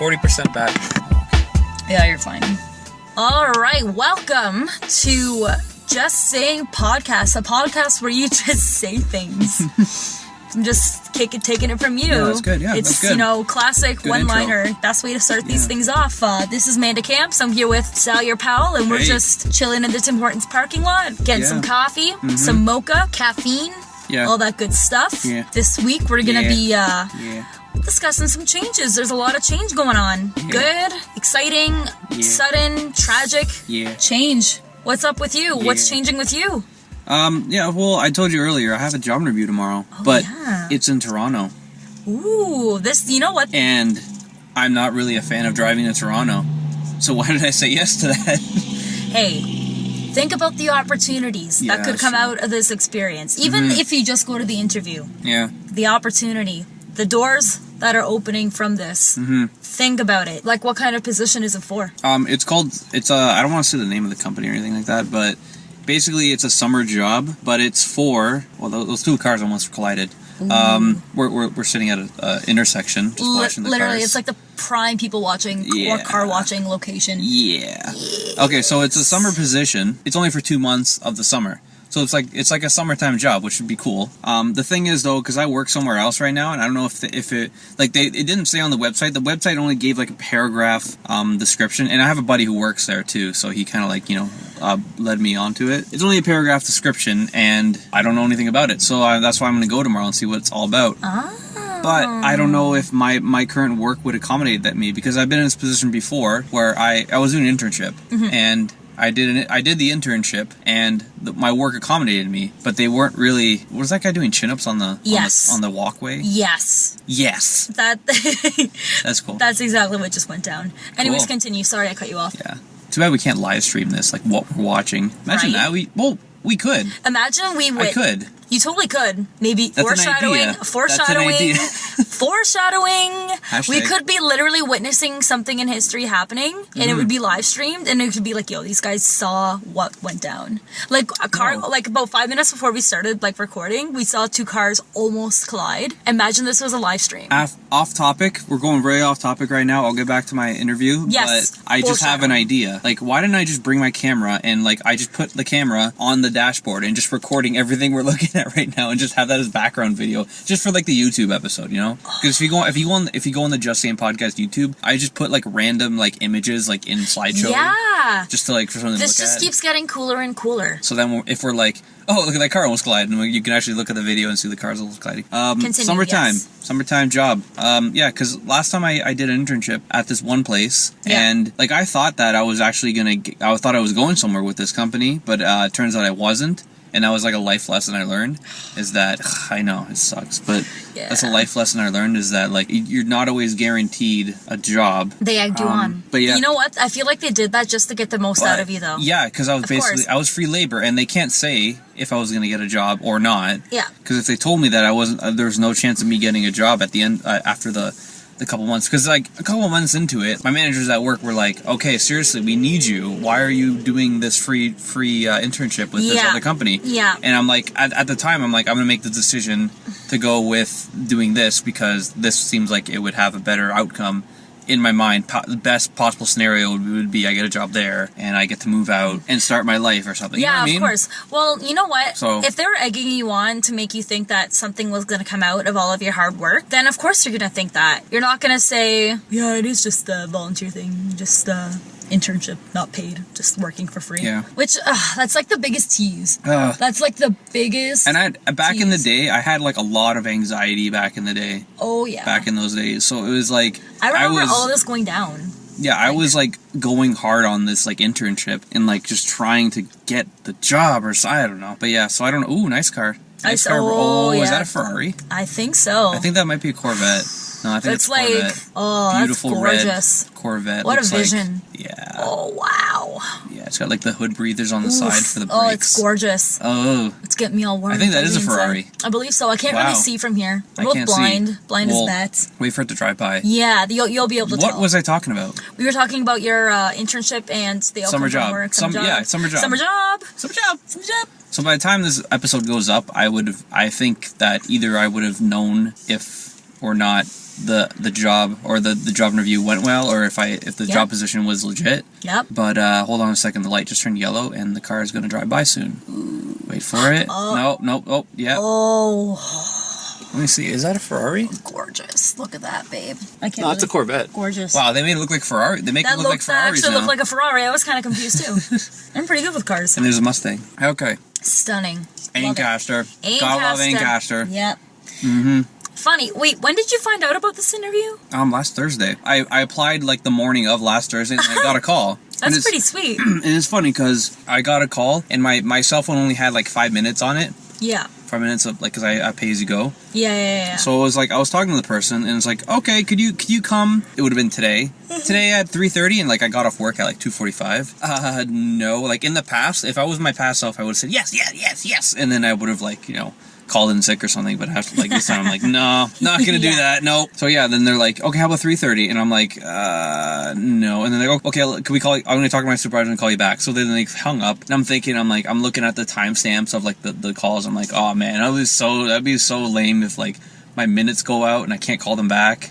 40% back. Yeah, you're fine. All right, welcome to Just Saying Podcast, a podcast where you just say things. I'm just taking it from you. Yeah, that's good. Yeah, it's that's good. Classic good one-liner. Best way to start these things off. This is Amanda Camps. I'm here with Sal, your pal, and we're just chilling in the Tim Hortons parking lot, getting some coffee, some mocha, caffeine, all that good stuff. Yeah. This week we're gonna be discussing some changes. There's a lot of change going on. Good, exciting, sudden, tragic change. What's up with you? What's changing with you? Well, I told you earlier, I have a job interview tomorrow, but it's in Toronto. Ooh, you know what? And I'm not really a fan of driving to Toronto, so why did I say yes to that? Hey, think about the opportunities that could come out of this experience. Even if you just go to the interview. Yeah. The opportunity, the doors that are opening from this. Think about it. Like, what kind of position is it for? I don't want to say the name of the company or anything like that, but basically, it's a summer job, but it's for... Well, those two cars almost collided. We're sitting at an intersection, just watching the literally, cars. it's like the prime people watching or car watching location. Yeah. Okay, so it's a summer position. It's only for 2 months of the summer. So it's like a summertime job, which would be cool. The thing is, though, because I work somewhere else right now, and I don't know if it didn't say on the website. The website only gave like a paragraph description, and I have a buddy who works there too, so he kind of led me onto it. It's only a paragraph description, and I don't know anything about it, so that's why I'm going to go tomorrow and see what it's all about. But I don't know if my current work would accommodate that me, because I've been in this position before where I was doing an internship, and I did the internship, and my work accommodated me, but they weren't really. What was that guy doing chin-ups on the walkway? Yes. That's cool. That's exactly what just went down. Anyways, continue. Sorry, I cut you off. Yeah. Too bad we can't live stream this, like what we're watching. Imagine that. We could. Imagine we would. I could. You totally could. Maybe That's foreshadowing. an idea. Foreshadowing. Hashtag. We could be literally witnessing something in history happening, and it would be live streamed, and it could be like, yo, these guys saw what went down. Like a car, like about 5 minutes before we started recording, we saw 2 cars almost collide. Imagine this was a live stream. Off topic. We're going very off topic right now. I'll get back to my interview. Yes. But I just have an idea. Like, why didn't I just bring my camera and I just put the camera on the dashboard and just recording everything we're looking at right now, and just have that as background video, just for the YouTube episode, Because if you go on the Just Saying Podcast YouTube, I just put random images in slideshow. Yeah. Just to for something to look at. This just keeps getting cooler and cooler. So then if we're oh, look at that car almost collided, and you can actually look at the video and see the cars almost colliding. Continue, summertime job. Because last time I did an internship at this one place, and I thought that I was actually I thought I was going somewhere with this company, but it turns out I wasn't. And that was a life lesson I learned, is that, I know, it sucks, but that's a life lesson I learned, is that, you're not always guaranteed a job. They egg you on. But yeah. You know what? I feel like they did that just to get the most out of you, though. Yeah, because I was free labor, and they can't say if I was going to get a job or not. Yeah. Because if they told me that I wasn't, there was no chance of me getting a job at the end, after the couple months, because a couple months into it, my managers at work were like, okay, seriously, we need you. Why are you doing this free internship with this other company? Yeah. And I'm at the time, I'm going to make the decision to go with doing this, because this seems like it would have a better outcome. In my mind, the best possible scenario would be I get a job there and I get to move out and start my life or something. Yeah, you know what I mean? Of course. Well, you know what? So, if they were egging you on to make you think that something was going to come out of all of your hard work, then of course you're going to think that. You're not going to say, yeah, it is just a volunteer thing, just internship, not paid, just working for free. Yeah. Which, that's the biggest tease. That's the biggest And back in the day, I had a lot of anxiety back in the day. Oh, yeah. Back in those days. So it was I remember all of this going down. Yeah, I was going hard on this internship and just trying to get the job, or I don't know. But yeah, so I don't know. Ooh, nice car. Nice car. Is that a Ferrari? I think so. I think that might be a Corvette. No, I think it's a Corvette. Oh, beautiful, that's gorgeous. Red Corvette. What a vision. Yeah. Oh, wow. Yeah, it's got the hood breathers on the side for the brakes. Oh, it's gorgeous. Oh. It's getting me all warm. I think that is a Ferrari. I believe so. I can't really see from here. We're both blind. Blind as bats. Wait for it to drive by. Yeah, you'll be able to tell. What was I talking about? We were talking about your internship and the summer job. Summer job. Yeah, summer job. Summer job. Summer job. Summer job. So by the time this episode goes up, I think that either I would have known if or not the job or the job interview went well, or if the job position was legit. Yep. But hold on a second, the light just turned yellow and the car is going to drive by soon. Ooh. Wait for it. Nope. Oh, yeah. Oh. Let me see. Is that a Ferrari? Gorgeous. Look at that, babe. I can't. No, it's a Corvette. Gorgeous. Wow, they made it look like Ferrari. They make it look like Ferraris actually now. looked like a Ferrari. I was kind of confused too. I'm pretty good with cars. And there's a Mustang. Okay. Stunning. Ancaster. Gotta love Ancaster. Yep. Mm-hmm. Funny. Wait, when did you find out about this interview? Last Thursday. I applied like the morning of last Thursday and I got a call. That's pretty sweet. And it's funny because I got a call and my cell phone only had like 5 minutes on it. Yeah. 5 minutes of like, because I pay as you go. Yeah. So it was like I was talking to the person and it's like, okay, could you come? It would have been today. Today at 3:30 and like I got off work at like 2:45. No, like in the past, if I was my past self, I would have said yes, and then I would have like called in sick or something. But I have to, like this time I'm like, no, not gonna do that. Nope. So yeah, then they're like, okay, how about 3:30? And I'm like, no. And then they go, okay, can we call you? I'm gonna talk to my supervisor and call you back. So then they hung up. And I'm thinking, I'm looking at the timestamps of like the calls. I'm like, oh man, that'd be so lame if like my minutes go out and I can't call them back.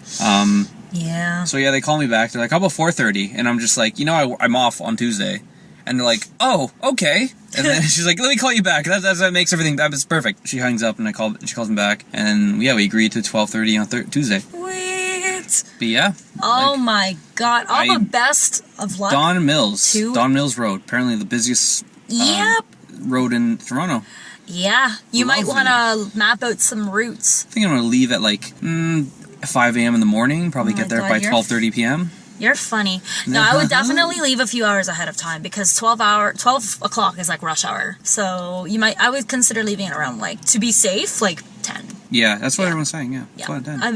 Yeah. So yeah, they call me back. They're like, how about 4:30? And I'm just like, I'm off on Tuesday. And they're like, oh, okay. And then she's like, let me call you back. That makes everything, that's perfect. She hangs up and she calls me back. And yeah, we agreed to 12:30 on Tuesday. Sweet. But yeah. Oh my God. All the best of luck. Don Mills Road. Apparently the busiest road in Toronto. Yeah. You might want to map out some routes. I think I'm going to leave at like 5 a.m. in the morning. Probably get there by 12:30 p.m. You're funny. No, I would definitely leave a few hours ahead of time because 12 o'clock is like rush hour. So I would consider leaving it around like, to be safe, like 10. Yeah, that's what everyone's saying. Yeah, I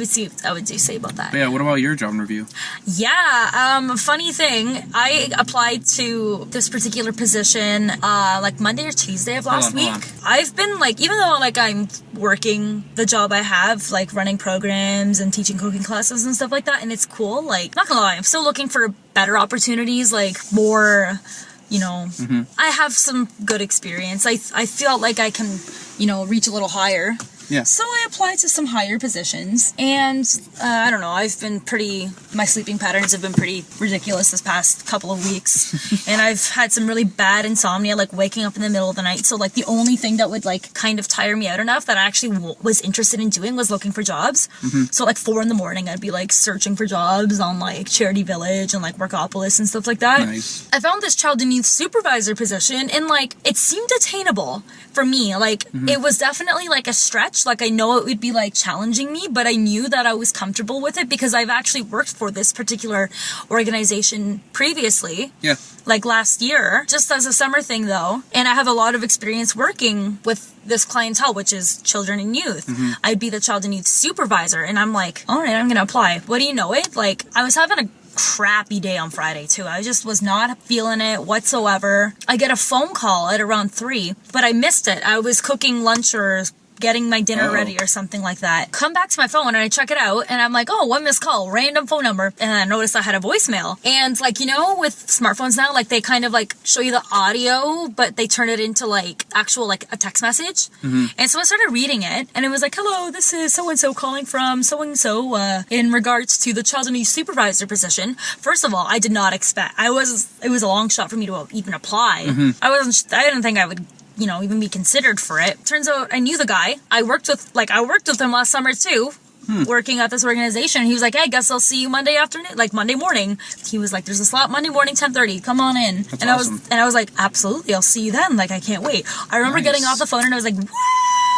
would do say about that. But yeah, what about your job interview? Yeah, funny thing, I applied to this particular position like Monday or Tuesday of last week. I've been like, even though like I'm working the job I have, like running programs and teaching cooking classes and stuff like that, and it's cool. Like, not gonna lie, I'm still looking for better opportunities, like more. I have some good experience. I feel like I can, reach a little higher. Yeah. So I applied to some higher positions, and I don't know, my sleeping patterns have been pretty ridiculous this past couple of weeks, and I've had some really bad insomnia, like waking up in the middle of the night, so like the only thing that would like kind of tire me out enough that I actually was interested in doing was looking for jobs. So like 4 a.m, I'd be like searching for jobs on like Charity Village and like Workopolis and stuff like that. Nice. I found this child and youth supervisor position, and like it seemed attainable for me. Like it was definitely like a stretch. Like I know it would be like challenging me, but I knew that I was comfortable with it because I've actually worked for this particular organization previously. Yeah. Like last year, just as a summer thing though. And I have a lot of experience working with this clientele, which is children and youth. I'd be the child and youth supervisor, and I'm like, all right, I'm going to apply. What do you know it? Like I was having a crappy day on Friday too. I just was not feeling it whatsoever. I get a phone call at around 3, but I missed it. I was cooking lunch or getting my dinner ready or something like that. Come back to my phone and I check it out and I'm like, oh, one missed call, random phone number. And I noticed I had a voicemail. And like, with smartphones now, like they kind of like show you the audio, but they turn it into like actual like a text message. And so I started reading it and it was like, hello, this is so-and-so calling from so-and-so in regards to the child and youth supervisor position. First of all, I did not expect, it was a long shot for me to even apply. I didn't think I would even be considered for it. Turns out I knew the guy. I worked with him last summer too, working at this organization. He was like, hey, I guess I'll see you Monday afternoon, like Monday morning. He was like, there's a slot Monday morning, 10:30. Come on in. That's awesome. I was like, absolutely, I'll see you then. Like, I can't wait. I remember getting off the phone and I was like, what?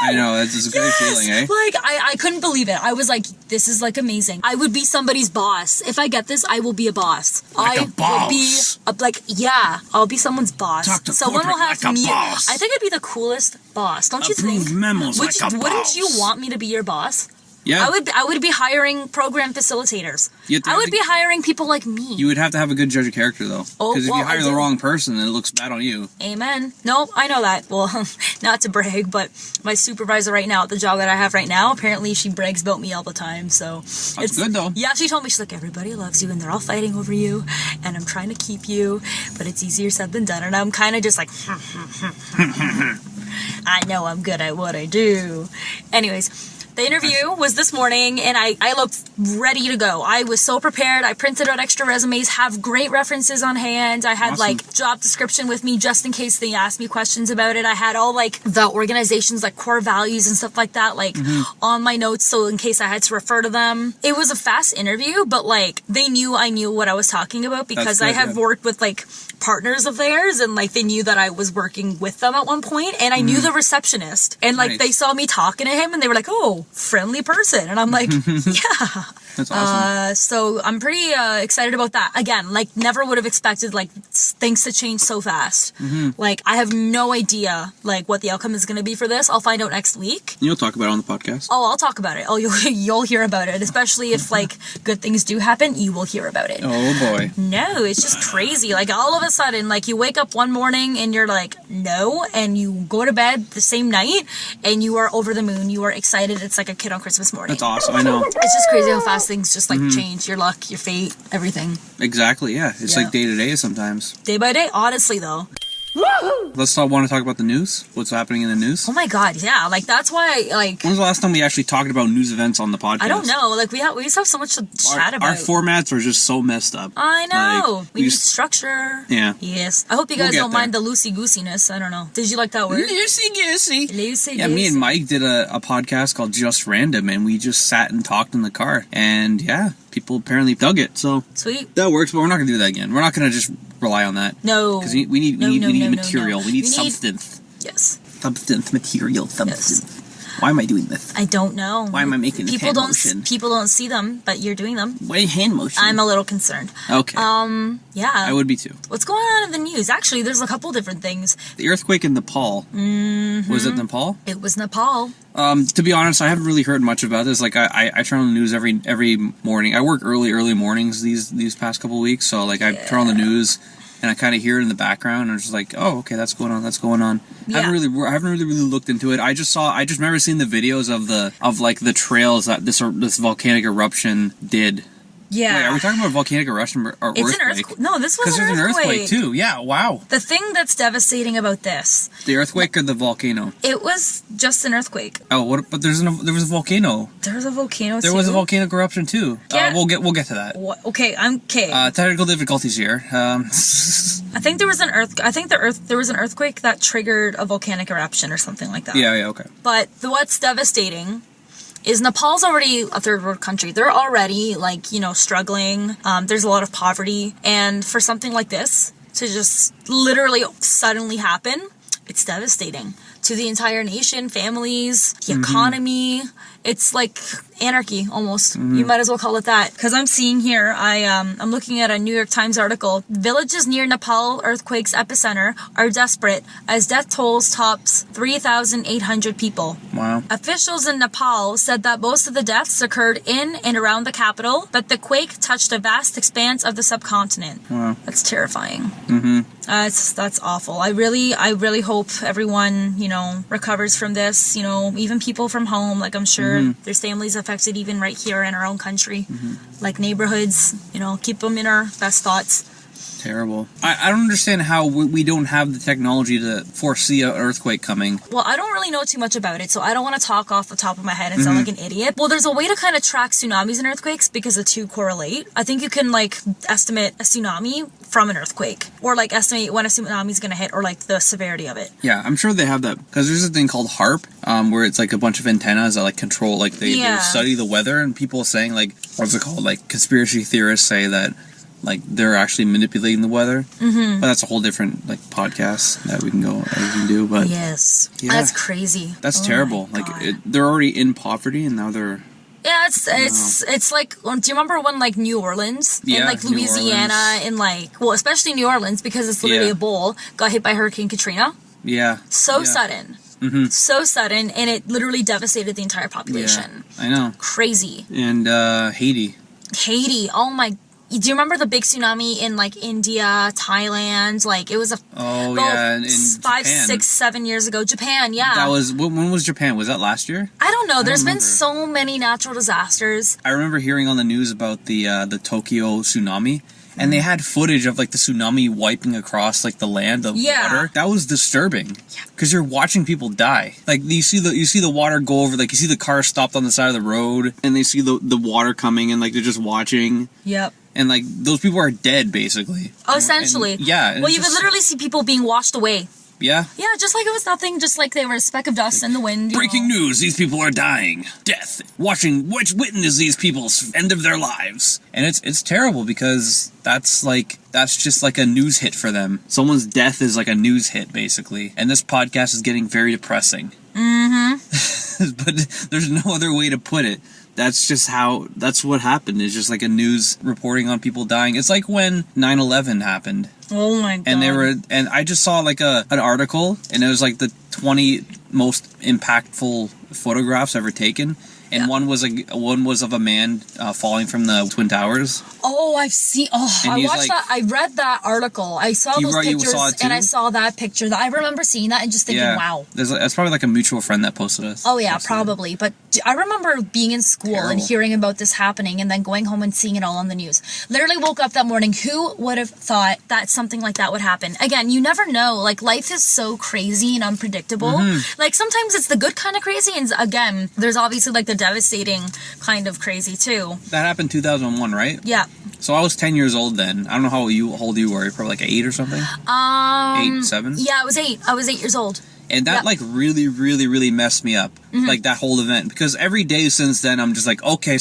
I know, that's just a great feeling, eh? Like, I couldn't believe it. I was like, this is like amazing. I would be somebody's boss. If I get this, I will be a boss. Like a boss. Would be, I'll be someone's boss. Talk to someone will have like me. a boss. I think I'd be the coolest boss. Don't you think? Approve memos like a boss. Wouldn't you want me to be your boss? Yeah. I would be hiring program facilitators. I would be hiring people like me. You would have to have a good judge of character, though. Because if you hire the wrong person, then it looks bad on you. Amen. No, I know that. Well, not to brag, but my supervisor right now at the job that I have right now, apparently she brags about me all the time. So it's good, though. Yeah, she told me, she's like, everybody loves you and they're all fighting over you and I'm trying to keep you, but it's easier said than done. And I'm kind of just like, I know I'm good at what I do. Anyways, The interview was this morning, and I looked ready to go. I was so prepared. I printed out extra resumes, have great references on hand. I had like job description with me just in case they asked me questions about it. I had all like the organization's like core values and stuff like that, like on my notes, so in case I had to refer to them. It was a fast interview, but like they knew I knew what I was talking about because I have worked with like partners of theirs, and like they knew that I was working with them at one point, and I knew the receptionist, and like they saw me talking to him, and they were like, "Oh, friendly person," and I'm like, "Yeah." That's awesome. So I'm pretty excited about that. Again, like never would have expected like things to change so fast. Like I have no idea like what the outcome is going to be for this. I'll find out next week. You'll talk about it on the podcast. Oh, I'll talk about it. Oh, you'll hear about it, especially if like good things do happen. You will hear about it. Oh boy. No, it's just crazy. Like all of a sudden, like you wake up one morning and you're like, no, and you go to bed the same night and you are over the moon. You are excited. It's like a kid on Christmas morning. That's awesome. I know. It's just crazy how fast things just like change. Your luck, your fate, everything. Exactly. Yeah. It's like day to day sometimes. Day by day. Honestly, though. Let's not want to talk about the news. What's happening in the news? Oh my god, yeah. Like that's why. Like when's the last time we actually talked about news events on the podcast? I don't know. Like we just have so much to chat about. Our formats are just so messed up. I know. Like, we need structure. Yeah. Yes. I hope you guys don't mind the loosey goosiness. I don't know. Did you like that word? Loosey goosey. Loosey. Yeah. Me and Mike did a podcast called Just Random, and we just sat and talked in the car, and yeah, people apparently dug it. So sweet. That works, but we're not gonna do that again. We're not gonna just rely on that. No. Because we need material. We need substance. Yes. Substance, material, substance. Yes. Why am I doing this? I don't know. Why am I making this hand motion? People don't see them, but you're doing them. Why hand motion? I'm a little concerned. Okay. Yeah. I would be too. What's going on in the news? Actually, there's a couple different things. The earthquake in Nepal. Was it Nepal? It was Nepal. To be honest, I haven't really heard much about this. Like, I turn on the news every morning. I work early mornings these past couple of weeks, so like I turn on the news and I kind of hear it in the background, and I'm just like, oh, okay, that's going on. Yeah. I haven't really looked into it. I just remember seeing the videos of the trails that this volcanic eruption did. Yeah. Wait, are we talking about volcanic eruption or it's earthquake? An earthquake. No, this was an earthquake. Because there's an earthquake too. Yeah, wow. The thing that's devastating about this... The earthquake or the volcano? It was just an earthquake. Oh, what? But there was a volcano. There was a volcano There was a volcanic eruption too. Yeah. We'll get to that. Okay, okay. Technical difficulties here. I think there was there was an earthquake that triggered a volcanic eruption or something like that. Yeah, okay. But what's devastating is Nepal's already a third world country. They're already struggling. There's a lot of poverty, and for something like this to just literally suddenly happen, it's devastating to the entire nation, families, the economy. It's like anarchy almost. You might as well call it that. Because I'm seeing here, I'm looking at a New York Times article. Villages near Nepal earthquake's epicenter are desperate as death tolls tops 3,800 people. Wow. Officials in Nepal said that most of the deaths occurred in and around the capital, but the quake touched a vast expanse of the subcontinent. Wow. That's terrifying. That's awful. I really hope everyone, recovers from this, even people from home. Like I'm sure there's families affected even right here in our own country, like neighborhoods, keep them in our best thoughts. Terrible. I don't understand how we don't have the technology to foresee an earthquake coming. Well, I don't really know too much about it, so I don't want to talk off the top of my head and sound like an idiot. Well, there's a way to kind of track tsunamis and earthquakes because the two correlate. I think you can estimate a tsunami from an earthquake, or estimate when a tsunami is going to hit, or the severity of it. Yeah, I'm sure they have that because there's a thing called HARP, where it's a bunch of antennas that control they study the weather, and people saying what's it called, conspiracy theorists say that they're actually manipulating the weather. But that's a whole different podcast that we can do. But yes, yeah, that's crazy. That's terrible. They're already in poverty, and now they're. Yeah, it's like, do you remember when New Orleans and Louisiana and especially New Orleans because it's literally a bowl got hit by Hurricane Katrina? Yeah. Sudden. So sudden, and it literally devastated the entire population. Yeah, I know. Crazy. And Haiti. Oh my. Do you remember the big tsunami in India, Thailand? It was in 5, 6, 7 years ago. Japan, yeah. That was when was Japan? Was that last year? I don't know. There's been so many natural disasters. I remember hearing on the news about the Tokyo tsunami, and they had footage of like the tsunami wiping across like the land of water. That was disturbing because you're watching people die. Like you see the water go over, like you see the car stopped on the side of the road, and they see the water coming, and like they're just watching. Yep. And like those people are dead basically. Oh, essentially. And, yeah. Well, you would literally see people being washed away. Yeah? Yeah, just like it was nothing, just like they were a speck of dust in the wind. Breaking news, these people are dying. Death. Watching which witness these people's end of their lives. And it's terrible because that's just like a news hit for them. Someone's death is like a news hit, basically. And this podcast is getting very depressing. Mm-hmm. But there's no other way to put it. That's what happened. It's just like a news reporting on people dying. It's like when 9/11 happened. Oh my God. And I just saw like an article, and it was like the 20 most impactful photographs ever taken. And one was of a man falling from the Twin Towers. Oh, I've seen. Oh, I watched that. I read that article. I saw those pictures, and I saw that picture. I remember seeing that and just thinking, "Wow." That's probably like a mutual friend that posted it. Oh yeah, probably. But I remember being in school and hearing about this happening, and then going home and seeing it all on the news. Literally woke up that morning. Who would have thought that something like that would happen? Again, you never know. Like life is so crazy and unpredictable. Mm-hmm. Like sometimes it's the good kind of crazy, and again, there's obviously like the devastating kind of crazy too. That happened 2001, right? Yeah. So I was 10 years old then. I don't know how old you were. Probably like 8 or something? 8, 7? Yeah, I was 8. I was 8 years old. And that like really, really, really messed me up. Mm-hmm. Like that whole event. Because every day since then, I'm just like, okay,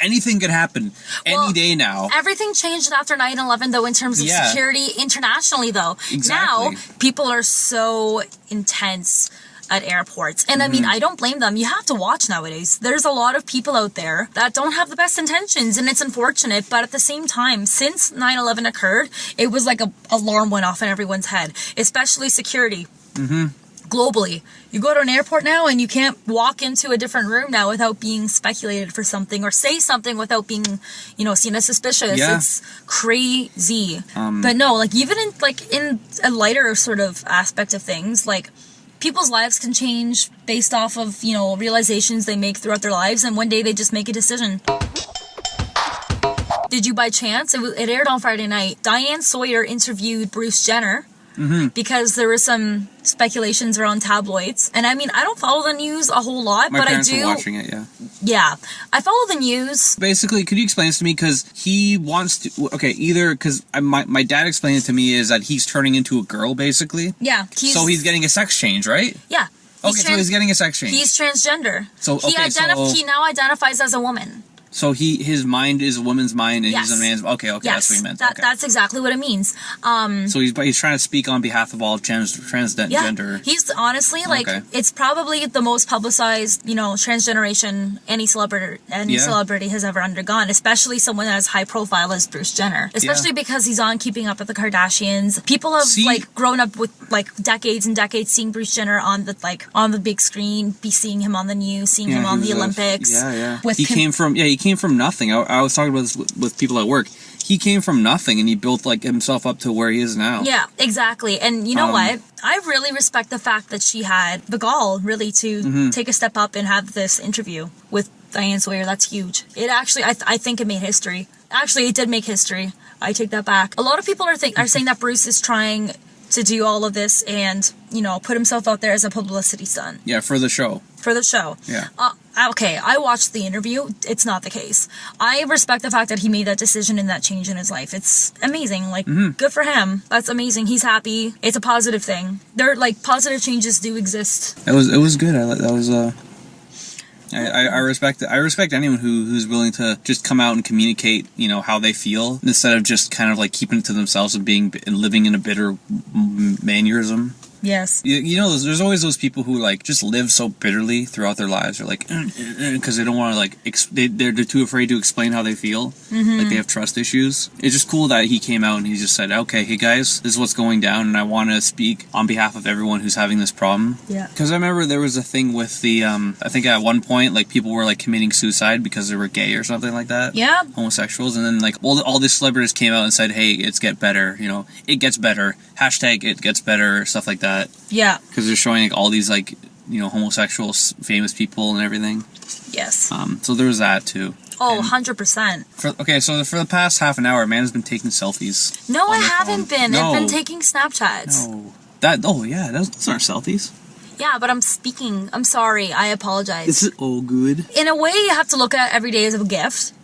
anything could happen any day now. Everything changed after 9/11 though in terms of security internationally though. Exactly. Now, people are so intense at airports. And I mean, I don't blame them. You have to watch nowadays. There's a lot of people out there that don't have the best intentions, and it's unfortunate. But at the same time, since 9/11 occurred, it was like a alarm went off in everyone's head, especially security. Mm-hmm. Globally, you go to an airport now and you can't walk into a different room now without being speculated for something or say something without being, seen as suspicious. Yeah. It's crazy. But no, like even in a lighter sort of aspect of things, like people's lives can change based off of, realizations they make throughout their lives, and one day they just make a decision. Did you by chance, it aired on Friday night, Diane Sawyer interviewed Bruce Jenner. Mm-hmm. Because there were some speculations around tabloids. And I mean, I don't follow the news a whole lot, but I do. My parents were watching it, yeah. Yeah. I follow the news. Basically, could you explain this to me? Because he wants to... Okay, because my dad explained it to me is that he's turning into a girl, basically. Yeah. So he's getting a sex change, right? Yeah. So he's getting a sex change. He's transgender. So, he now identifies as a woman. So his mind is a woman's mind, and he's a man's... Okay, yes, that's what he meant. That's exactly what it means. So he's trying to speak on behalf of all transgender... Yeah, he's honestly, it's probably the most publicized, transgeneration any celebrity has ever undergone, especially someone as high profile as Bruce Jenner. Especially because he's on Keeping Up with the Kardashians. People have, grown up with, decades and decades seeing Bruce Jenner on the big screen, seeing him on the news, seeing him on the Olympics. He came from nothing. I was talking about this with people at work. He came from nothing, and he built himself up to where he is now. Yeah, exactly. And you know what? I really respect the fact that she had the gall, really, to take a step up and have this interview with Diane Sawyer. That's huge. It actually, I think it made history. Actually, it did make history. I take that back. A lot of people are saying that Bruce is trying to do all of this and, put himself out there as a publicity stunt. Yeah, for the show. Yeah. Okay, I watched the interview. It's not the case. I respect the fact that he made that decision and that change in his life. It's amazing. Good for him. That's amazing. He's happy. It's a positive thing. Positive changes do exist. It was good. I respect anyone who's willing to just come out and communicate, how they feel, instead of just kind of keeping it to themselves and living in a bitter mannerism. Yes. There's always those people who just live so bitterly throughout their lives. They're because they don't want to they're too afraid to explain how they feel. Mm-hmm. They have trust issues. It's just cool that he came out and he just said, okay, hey guys, this is what's going down, and I want to speak on behalf of everyone who's having this problem. Yeah. Because I remember there was a thing with the I think at one point people were committing suicide because they were gay or something like that. Yeah. Homosexuals, and then all these celebrities came out and said, hey, it's get better. It gets better. # it gets better, stuff like that. Yeah. Because they're showing all these homosexual famous people and everything. Yes. So there was that too. Oh, 100%. Okay, so for the past half an hour, Amanda's been taking selfies. No, I haven't been. No. I've been taking Snapchats. No. Yeah, those aren't selfies. Yeah, but I'm speaking. I'm sorry. I apologize. This is all good. In a way, you have to look at every day as a gift.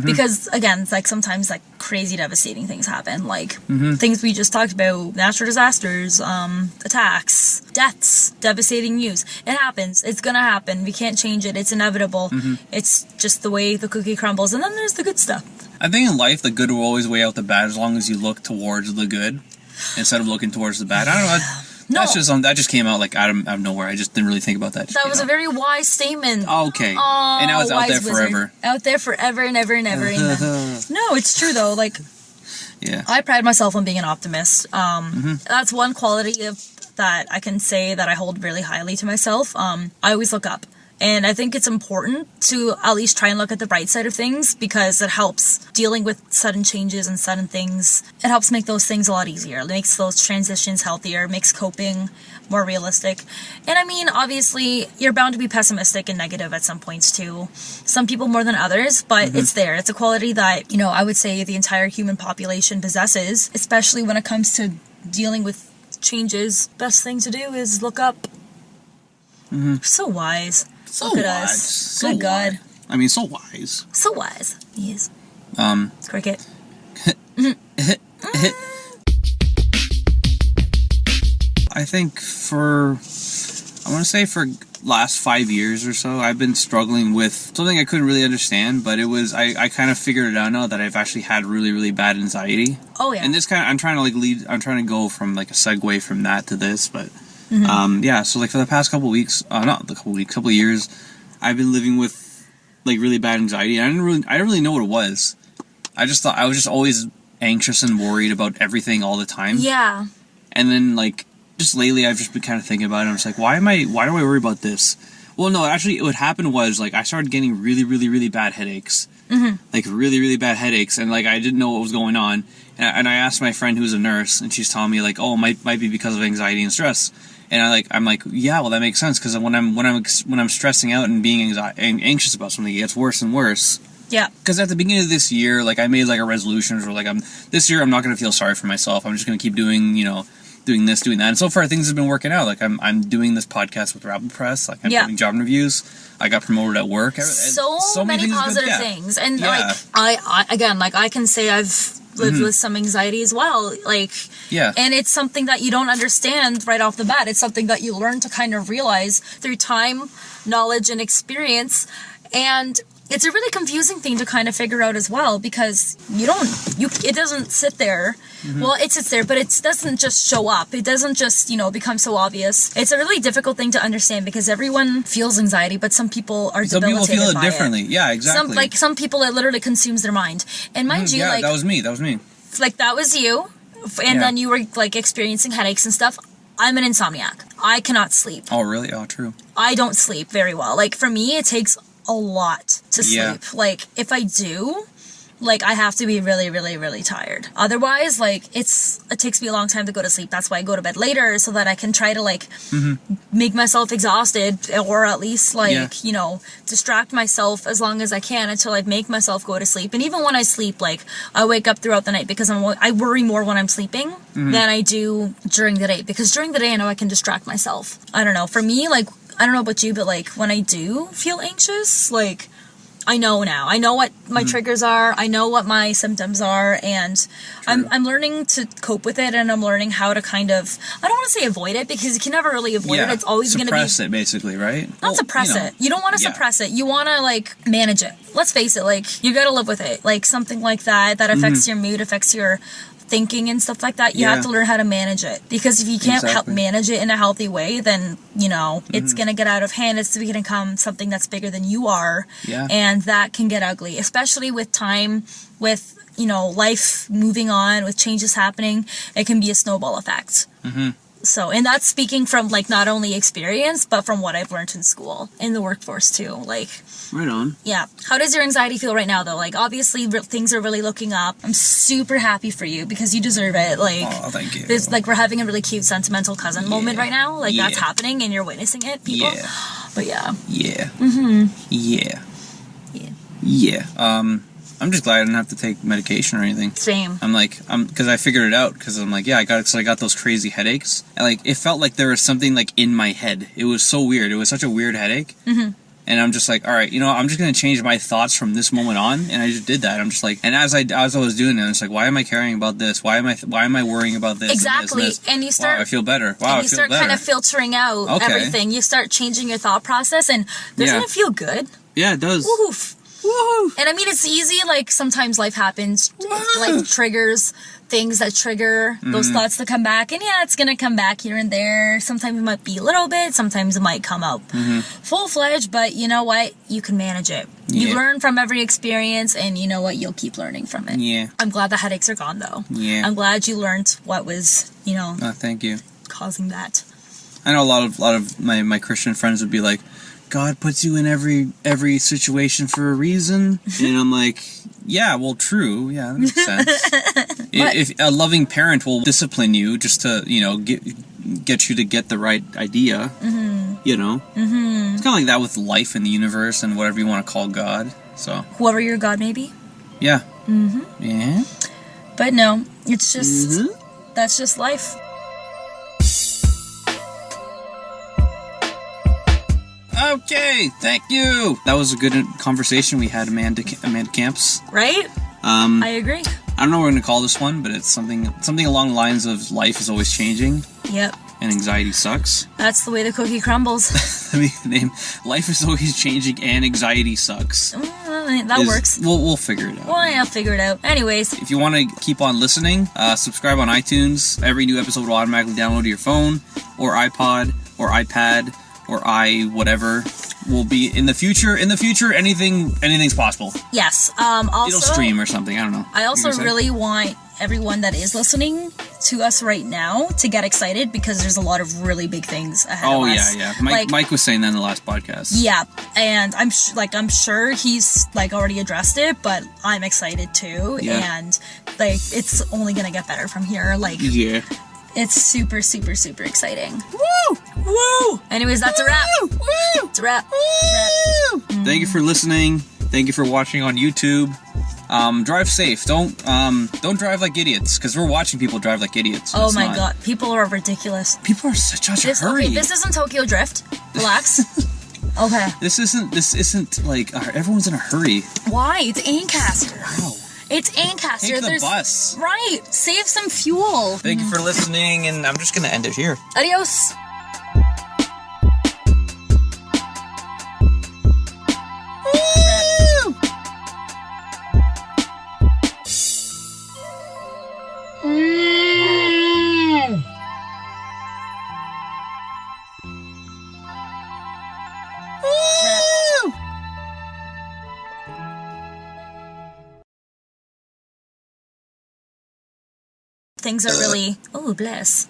Because, again, it's like sometimes like crazy devastating things happen. Like things we just talked about, natural disasters, attacks, deaths, devastating news. It happens. It's gonna happen. We can't change it. It's inevitable. It's just the way the cookie crumbles. And then there's the good stuff. I think in life, the good will always weigh out the bad as long as you look towards the good instead of looking towards the bad. I don't know. No. That just came out like out of nowhere. I just didn't really think about that. That was a very wise statement. Oh, okay. And now it's out there forever. Out there forever and ever and ever. Amen. No, it's true though. Like, yeah. I pride myself on being an optimist. That's one quality that I can say that I hold really highly to myself. I always look up. And I think it's important to at least try and look at the bright side of things because it helps dealing with sudden changes and sudden things. It helps make those things a lot easier. It makes those transitions healthier, makes coping more realistic. And I mean, obviously, you're bound to be pessimistic and negative at some points too. Some people more than others, but it's there. It's a quality that, you know, I would say the entire human population possesses, especially when it comes to dealing with changes. Best thing to do is look up. So wise. So Look at wise. us. So Good God. wise. I mean, so wise. So wise. Yes. Cricket. I think for last 5 years or so, I've been struggling with something I couldn't really understand, but I kind of figured it out now that I've actually had really, really bad anxiety. Oh, yeah. And this I'm trying to go from like a segue from that to this, but so like for the past couple years, I've been living with like really bad anxiety. I didn't really know what it was. I just thought I was just always anxious and worried about everything all the time. Yeah. And then like just lately I've just been kind of thinking about it. I'm just like, why do I worry about this? Well, no, actually what happened was like I started getting really, really, really bad headaches. Like really, really bad headaches, and like I didn't know what was going on. And I asked my friend who's a nurse, and she's telling me like, oh, it might be because of anxiety and stress. And I'm like, yeah, well, that makes sense because when I'm stressing out and being anxious about something, it gets worse and worse. Yeah. Because at the beginning of this year, like I made like a resolution, or like this year I'm not gonna feel sorry for myself. I'm just gonna keep doing this, doing that. And so far things have been working out. Like I'm doing this podcast with Rabble Press. Like I'm doing job interviews. I got promoted at work. So many positive things. And like I can say I've lived with some anxiety as well, and it's something that you don't understand right off the bat. It's something that you learn to kind of realize through time, knowledge, and experience, and it's a really confusing thing to kind of figure out as well, because it doesn't sit there. Well, it sits there, but it doesn't just show up. It doesn't just, become so obvious. It's a really difficult thing to understand because everyone feels anxiety, but some people are debilitated by it. Some people feel it differently. Yeah, exactly. Some people, it literally consumes their mind. And mind you, that was me. Like, that was you. And then you were, like, experiencing headaches and stuff. I'm an insomniac. I cannot sleep. Oh, really? Oh, true. I don't sleep very well. Like, for me, it takes a lot to sleep. Like, if I do, like, I have to be really, really, really tired. Otherwise, like, it takes me a long time to go to sleep. That's why I go to bed later, so that I can try to, like, make myself exhausted, or at least, like, distract myself as long as I can until I make myself go to sleep. And even when I sleep, like, I wake up throughout the night because I worry more when I'm sleeping than I do during the day. Because during the day, I know I can distract myself. I don't know. For me, like, I don't know about you, but, like, when I do feel anxious, like, I know now. I know what my triggers are. I know what my symptoms are, and I'm learning to cope with it, and I'm learning how to kind of, I don't want to say avoid it, because you can never really avoid it. It's always going to be... Suppress it, basically, right? Not suppress it. You don't want to suppress it. You want to, like, manage it. Let's face it, like, you got to live with it. Like, something like that affects your mood, affects your thinking and stuff like that. You have to learn how to manage it, because if you can't help manage it in a healthy way, then it's gonna get out of hand. It's gonna become something that's bigger than you are, and that can get ugly, especially with time, with life moving on, with changes happening. It can be a snowball effect. So, and that's speaking from, like, not only experience, but from what I've learned in school, in the workforce too. Like, right on. Yeah. How does your anxiety feel right now, though? Like, obviously, things are really looking up. I'm super happy for you, because you deserve it. Like, oh, thank you. There's, like, we're having a really cute sentimental cousin moment right now. Like, that's happening, and you're witnessing it, people. Yeah. But yeah. Yeah. Yeah. Yeah. I'm just glad I didn't have to take medication or anything. Same. Because I figured it out. Because I'm like, yeah, I got those crazy headaches. And, like, it felt like there was something, like, in my head. It was so weird. It was such a weird headache. Mm-hmm. And I'm just like, all right, I'm just going to change my thoughts from this moment on. And I just did that. I'm just like, and as I was doing it, I'm just like, why am I caring about this? Why am I worrying about this? Exactly. And, this? And you start, wow, I feel better. Wow, and you start kind of filtering out everything. You start changing your thought process, and doesn't it feel good? Yeah, it does. Woof. Woo. And I mean, it's easy, like, sometimes life happens, life triggers things that trigger those thoughts to come back, and yeah, it's gonna come back here and there. Sometimes it might be a little bit, sometimes it might come out full-fledged, but you know what? You can manage it. You learn from every experience, and you know what? You'll keep learning from it. Yeah. I'm glad the headaches are gone, though. Yeah. I'm glad you learned what was, thank you. Causing that. I know a lot of my Christian friends would be like, God puts you in every situation for a reason. And I'm like, yeah, well, true. Yeah, that makes sense. If a loving parent will discipline you just to, get you to get the right idea, It's kind of like that with life and the universe and whatever you want to call God. So whoever your God may be. Yeah. Yeah. But no, it's just, that's just life. Okay, thank you. That was a good conversation we had, Amanda Camps. Right? I agree. I don't know what we're going to call this one, but it's something along the lines of life is always changing. Yep. And anxiety sucks. That's the way the cookie crumbles. Let me name life is always changing and anxiety sucks. That works. We'll figure it out. Well, yeah, I'll figure it out. Anyways. If you want to keep on listening, subscribe on iTunes. Every new episode will automatically download to your phone or iPod or iPad or whatever will be in the future. In the future, anything's possible. Yes. Also, it'll stream or something. I don't know. I also really want everyone that is listening to us right now to get excited because there's a lot of really big things ahead of us. Oh yeah. Mike was saying that in the last podcast. Yeah, and I'm sure he's already addressed it, but I'm excited too. Yeah. And it's only gonna get better from here. Yeah. It's super, super, super exciting. Woo! Woo! Anyways, that's a wrap. Woo! It's a wrap. Woo! Thank you for listening. Thank you for watching on YouTube. Drive safe. Don't drive like idiots, because we're watching people drive like idiots. Oh my god, people are ridiculous. People are such a hurry. Okay, this isn't Tokyo Drift. Relax. Okay. This isn't like everyone's in a hurry. Why? It's Ancaster. Wow. It's Ancaster. Take the bus. Right. Save some fuel. Thank you for listening, and I'm just going to end it here. Adios. Things are really... Oh, bless.